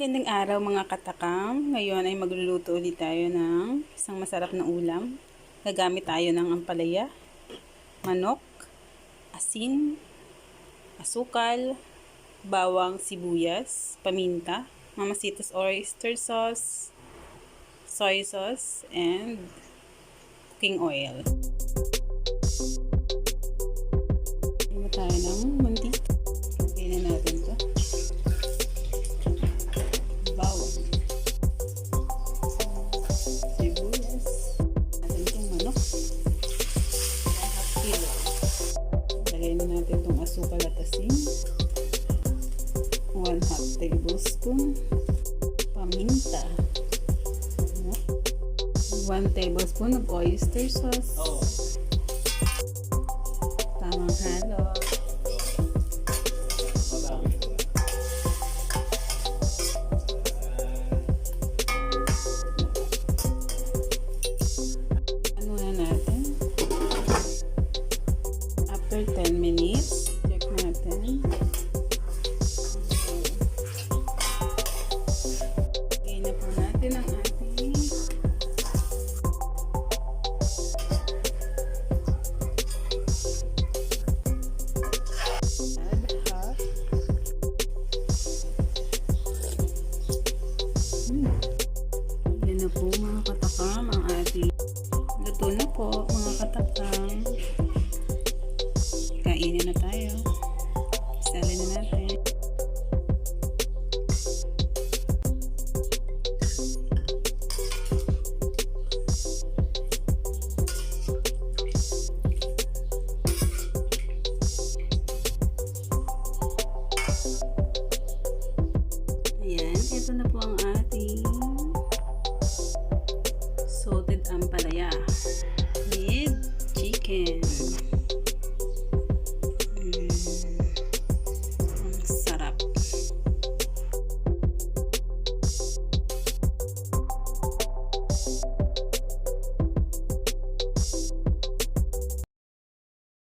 Magandang araw mga katakam. Ngayon ay magluluto ulit tayo ng isang masarap na ulam. Gagamit tayo ng ampalaya, manok, asin, asukal, bawang, sibuyas, paminta, mamasitas oyster sauce, soy sauce, and cooking oil. Lagyan tayo ng mantika. Lagyan na natin ito. Bawang, sibuyas, natin itong manok, 1/2 kilo. Lagyan na natin itong asukal at asin, 1/2 tablespoon, paminta, 1 tablespoon of oyster sauce, tamang halo. After 10 minutes, check natin. Lagay na po natin ang ating half. Lagyan na po mga katakam ang ating luto na po mga katakam. Kainin na tayo. Salin na natin. Ayan, ito na po ang ating sautéed ampalaya with chicken.